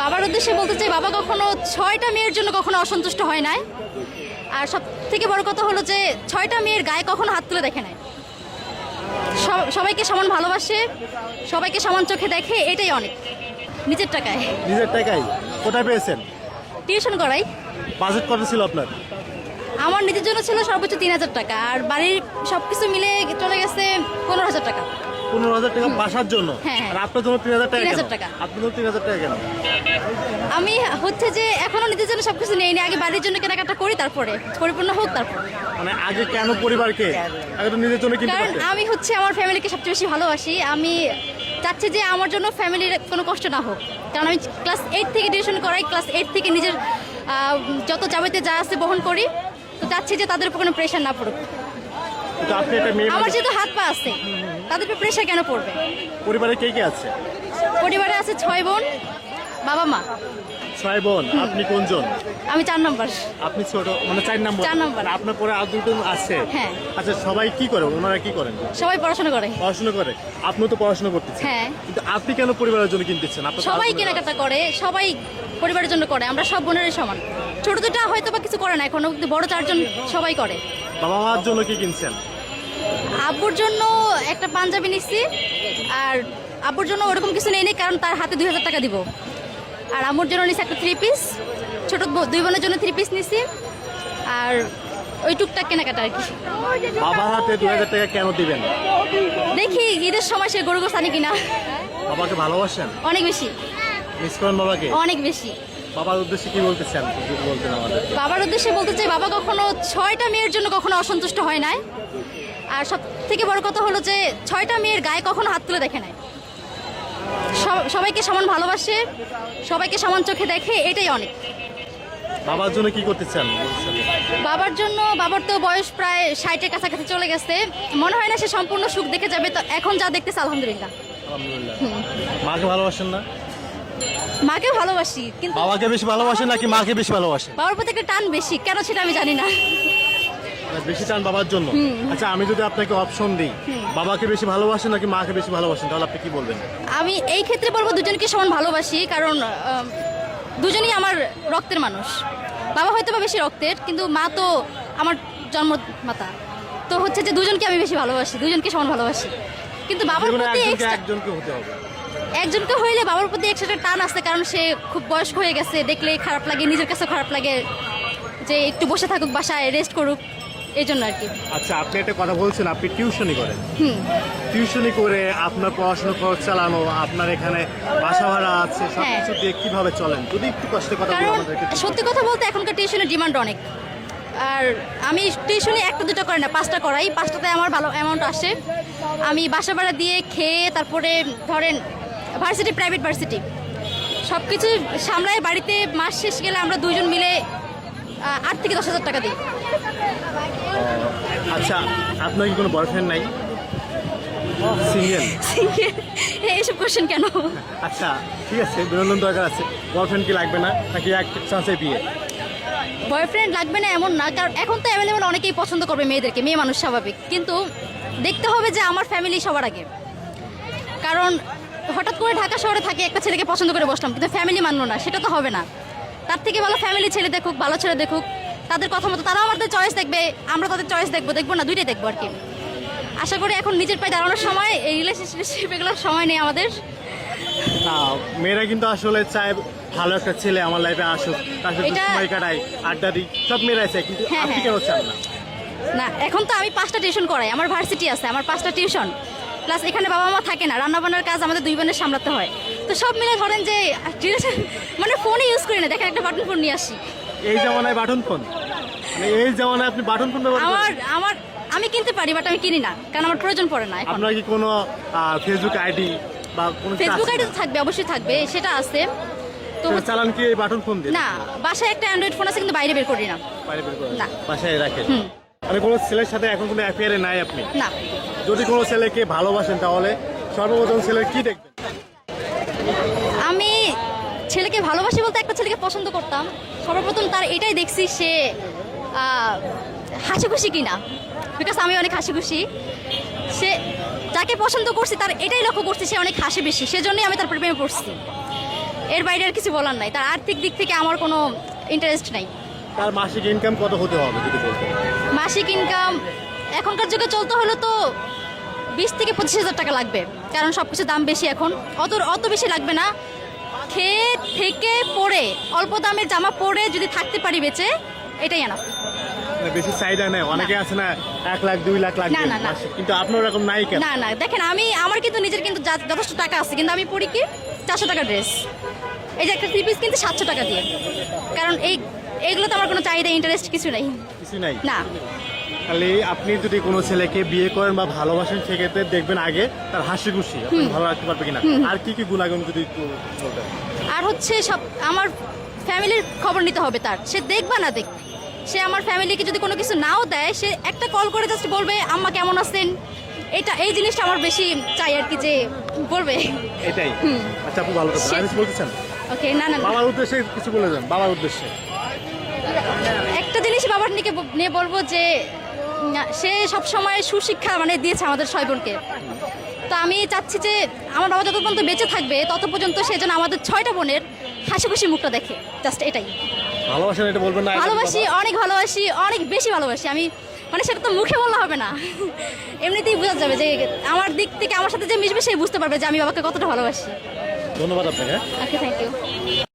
বাবার উদ্দেশ্যে বলতে চাই, বাবা কখনো 6টা মেয়ের জন্য কখনো অসন্তুষ্ট হয় নাই। আর সব থেকে বড় কথা হলো যে 6টা মেয়ের গায়ে কখনো হাত তুলে দেখে নাই। সবাইকে সমান ভালোবাসে, সবাইকে সমান চোখে দেখে, এটাই অনেক। নিজের টাকায় কোথায় পেয়েছেন? টিউশন করাই। বাজেট কত ছিল আপনার? আমার নিজের জন্য ছিল সর্বোচ্চ 3000 টাকা, আর বাড়ির সবকিছু মিলে চলে গেছে 15,000 টাকা। 15,000 টাকা বাসার জন্য? হ্যাঁ। আর আপনার জন্য 3,000 টাকা? 3,000 টাকা। আপনার জন্য 3,000 টাকা কেন? আমি হচ্ছে যে এখনো নিজের জন্য সবকিছু নেইনি, আগে বাড়ির জন্য কেনাকাটা করি, তারপরে পরিপূর্ণ হোক তারপর। মানে আগে কেন পরিবারকে, আগে তো নিজের জন্য কিনতে কারণ পারতেন। আমি হচ্ছে আমার ফ্যামিলিকে সবচেয়ে বেশি ভালোবাসি। আমি চাচ্ছি যে আমার জন্য ফ্যামিলির কোনো কষ্ট না হোক, কারণ আমি ক্লাস 8 থেকে টিউশন করাই, ক্লাস 8 থেকে নিজের যত যাবতীয় যা আছে বহন করি। তো চাচ্ছি যে তাদের উপর কোনো প্রেশার না পড়ুক। কিন্তু আপনি একটা মেয়ে আমার মানুষ, যেহেতু হাত পা আছে, তাদের উপর প্রেশার কেন পড়বে? পরিবারে কে কে আছে? পরিবারে আছে 6 বোন, বাবা মা। 6 বোন। আপনি কোনজন? আমি 4 নম্বর। আপনি ছোট, মানে 4 নম্বর? 4 নম্বর। আর আপনার পরে আর দুটো আছে? হ্যাঁ। আচ্ছা, সবাই কি করে? ওনারা কি করেন? সবাই পড়াশোনা করে। পড়াশোনা করে? আপনিও তো পড়াশোনা করতেছেন। হ্যাঁ। কিন্তু আপনি কেন পরিবারের জন্য কিনতেছেন? আপনার তো সবাই আরো বোনেরা কেনাকাটা করে, সবাই পরিবারের জন্য করে। আমরা সব বোনেরই সমান। ছোট দুটা হয়তো বা কিছু করে না এখনো, কিন্তু বড় 4 জন সবাই করে। আছে। বাবা মার জন্য কি কিনছেন? আব্বুর জন্য একটা পাঞ্জাবি নিচ্ছি, আর আব্বুর জন্য ওরকম কিছু নেই, কারণ তার হাতে 2,000 টাকা দিব। আর আম্মুর জন্য নিচ্ছি একটা 3 পিস, ছোট 2 বোনের জন্য 3 পিস নিচ্ছি, আর ওই টুকটাক কেনাকাটা আর কি। বাবার হাতে 2,000 টাকা কেন দিবেন? দেখি ঈদের সময় সে গরু গোছ আনে কিনা। বাবাকে ভালোবাসেন? অনেক বেশি, মিস করেন বাবাকে? অনেক বেশি। বাবার উদ্দেশ্যে কি বলতে চান, যদি বলতেন আমাদের? বাবার উদ্দেশ্যে বলতে চাই, বাবা কখনো 6টা মেয়ের জন্য কখনো অসন্তুষ্ট হয় নাই। আর সব থেকে বড় কথা হলো যে 6টা মেয়ের গায়ে কখনো হাত তুলে দেখে নাই। সবাইকে সমান ভালোবাসে, সবাইকে সমান চোখে দেখে, এটাই অনেক। বাবার জন্য কি করতে চান? বাবার জন্য, বাবার তো বয়স প্রায় 60-এর কাছাকাছি চলে গেছে, মনে হয় না সে সম্পূর্ণ সুখ দেখে যাবে। তো এখন যা দেখতেছে আলহামদুলিল্লাহ। আলহামদুলিল্লাহ। মাকে ভালোবাসেন না? মাকে ভালোবাসি, কিন্তু বাবাকে বেশি ভালোবাসেন নাকি মাকে বেশি ভালোবাসেন? বাবার প্রতি একটা টান বেশি, কেন সেটা আমি জানি না। মানে বেশি টান বাবার জন্য? আচ্ছা, আমি যদি আপনাকে অপশন দিই, বাবাকে বেশি ভালোবাসেন নাকি মাকে বেশি ভালোবাসেন, তাহলে আপনি কি বলবেন? আমি এই ক্ষেত্রে বলবো দুজনকে সমান ভালোবাসি, কারণ দুজনই আমার রক্তের মানুষ। বাবা হয়তো বা বেশি রক্তের, কিন্তু মা তো আমার জন্মমাতা। তো হচ্ছে যে দুজনকে আমি বেশি ভালোবাসি, দুজনকে সমান ভালোবাসি। কিন্তু বাবার যেকোনো প্রতি একজনকে হতে হবে। একজনকে হইলে বাবার প্রতি একটা টান আছে, কারণ সে খুব বয়স্ক হয়ে গেছে, দেখলে খারাপ লাগে, নিজের কাছেও খারাপ লাগে যে একটু বসে থাকুক, বাসায় রেস্ট করুক, এই জন্য আর কি। আচ্ছা, আপনি একটা কথা বলছেন, আপনি টিউশনি করেন। টিউশনি করে আপনার পড়াশোনা খরচ চালানো, আপনার এখানে বাসা ভাড়া আছে, সবকিছু দিয়ে কিভাবে চলেন? যদি একটু কষ্টের কথা বলেন কারণ আমাদেরকে। সত্যি কথা বলতে এখনকার টিউশনের ডিমান্ড অনেক। আর আমি টিউশনি 1টা 2টা করি না, 5টা করাই। 5টাতে আমার ভালো অ্যামাউন্ট আসে। আমি বাসা ভাড়া দিয়ে খেয়ে, তারপরে ধরেন ভার্সিটি, প্রাইভেট ভার্সিটি, সব কিছু সামলায় বাড়িতে মাস শেষ গেলে আমরা দুজন মিলে 8 থেকে 10,000 টাকা দিই। আচ্ছা, আপনার কি কোনো বয়ফ্রেন্ড নাই? সিঙ্গেল? এইসব কোশ্চেন কেন? আচ্ছা, ঠিক আছে, বিনোদন দরকার আছে। বয়ফ্রেন্ড কি লাগবে না, নাকি এক চান্সে বিয়ে? বয়ফ্রেন্ড লাগবে না এমন না, কারণ এখন তো অ্যাভেলেবেল অনেকেই পছন্দ করবে মেয়েদেরকে, মেয়ে মানুষ স্বাভাবিক। কিন্তু দেখতে হবে যে আমার ফ্যামিলি সবার আগে। কারণ হঠাৎ করে ঢাকা শহরে থাকে, একটা ছেলেকে পছন্দ করে বসলাম, কিন্তু ফ্যামিলি মানলো না, সেটা তো হবে না। তার থেকে ভালো ফ্যামিলি ছেলে দেখুক, ভালো ছেলে দেখুক, তাদের কথা মতো তারাও আমাদের চয়েস দেখবে, আমরা তাদের চয়েস দেখবো না, দুইটাই দেখবো আর কি। আশা করি এখন নিজের পায়ে দাঁড়ানোর সময়, এই রিলেশনশিপ এগুলোর সময় নেই আমাদের। না, মেয়েরা কিন্তু আসলে চায় ভালো একটা ছেলে আমার লাইফে আসুক, তার সাথে এটা- সময় কাটাই, আড্ডা দিই, সব মেয়েরাই চায়। কিন্তু হ্যাঁ, আপনি হ্যাঁ। কেন চান না? না, এখন তো আমি 5টা টিউশন করাই, আমার ভার্সিটি আছে, আমার 5টা টিউশন, প্লাস এখানে বাবা মা থাকে না, রান্নাবান্নার কাজ আমাদের 2 বোনের সামলাতে হয়। তো সব মিলে ধরেন যে মানে ফোনে ইউজ করি না, দেখেন একটা বাটন ফোন নিয়ে আসি। এই জামানায় বাটন ফোন? মানে এই জামানায় আপনি বাটন ফোন ব্যবহার করেন? আমার আমি কিনতে পারি, বাট আমি কিনি না, কারণ আমার প্রয়োজন পড়ে না এখন। আপনার কি কোনো ফেসবুক আইডি বা কোনো কিছু ফেসবুক আছে? আইডি তো থাকবে, অবশ্যই থাকবে, সেটা আছে। তো তো চালান কি এই বাটন ফোন দিয়ে? না, বাসায় একটা অ্যান্ড্রয়েড ফোন আছে, কিন্তু বাইরে বের করি না। বাইরে বের করেন? না। বাসায় রাখেন? মানে কোনো ছেলের সাথে এখন কোনো অ্যাফেয়ারে নাই আপনি? না, যদি কোনো ছেলেকে ভালোবাসেন, তাহলে সর্বপ্রথম ছেলের কি দেখবেন? আমি ছেলেকে ভালোবাসি বলতে একটা ছেলেকে পছন্দ করতাম, সর্বপ্রথম তার এটাই দেখছি সে হাসি খুশি কিনা, বিকজ আমি অনেক হাসি খুশি। সে যাকে পছন্দ করছি তার এটাই লক্ষ্য করছি, সে অনেক হাসি বেশি, সেজন্যই আমি তার প্রেমে পড়ছি। এর বাইরে আর কিছু বলার নাই। তার আর্থিক দিক থেকে আমার কোনো ইন্টারেস্ট নাই। তার মাসিক ইনকাম কত হতে হবে যদি বলতেন? মাসিক ইনকাম এখনকার যুগে চলতে হলে তো 20 থেকে 25,000 টাকা লাগবে, কারণ সব কিছুর দাম বেশি এখন। অত বেশি লাগবে না, খেয়ে থেকে পরে অল্প দামের জামা পরে যদি থাকতে পারি বেঁচে, এটাই আনা। মানে বেশি চাহিদা নেই, অনেকে আছে না 1 লাখ 2 লাখ লাগবে না, না, না। মাসে, কিন্তু আপনার এরকম নাই কেন? না না, দেখেন আমার কিন্তু নিজের কিন্তু যথেষ্ট টাকা আছে, কিন্তু আমি পরি কি 400 টাকা ড্রেস। এই যে একটা 3 পিস কিন্তু 700 টাকা দিয়ে, কারণ এইগুলোতে আমার কোনো চাহিদা ইন্টারেস্ট কিছু নেই। কিছু নাই। না, খালি আপনি যদি কোনো ছেলেকে বিয়ে করেন বা ভালোবাসেন, সেক্ষেত্রে দেখবেন আগে তার হাসি খুশি আপনি ভালো রাখতে পারবে কিনা, আর কি কি গুণাগুণ যদি একটু বলতেন। আর হচ্ছে সব আমার ফ্যামিলির খবর নিতে হবে তার, সে দেখবা না দেখ, সে আমার ফ্যামিলিকে যদি কোনো কিছু নাও দেয়, সে একটা কল করে জাস্ট বলবে আম্মা কেমন আছেন। এই জিনিসটা আমার বেশি চাই আর কি, যে বলবে এটাই। আচ্ছা আপু ভালো থাকবেন। আমি বলতেছেন ওকে। না না না, বাবার উদ্দেশ্যে কিছু বলে যান, বাবার উদ্দেশ্যে। একটা জিনিস বাবার নিয়ে বলবো যে সে সবসময় সুশিক্ষা মানে দিয়েছে আমাদের 6 বোনকে। তো আমি চাচ্ছি যে আমার বাবা যত পর্যন্ত বেঁচে থাকবে তত পর্যন্ত সে যেন আমাদের 6টা বোনের হাসি খুশি মুখটা দেখে, জাস্ট এটাই। ভালোবাসেন এটা বলবেন না? ভালোবাসি, অনেক ভালোবাসি, অনেক বেশি ভালোবাসি আমি, মানে সেটা তো মুখে বলা হবে না, এমনিতেই বোঝা যাবে যে আমার দিক থেকে আমার সাথে যে মিশবে সে বুঝতে পারবে যে আমি বাবাকে কতটা ভালোবাসি। ধন্যবাদ আপনাকে। ওকে, থ্যাংক ইউ।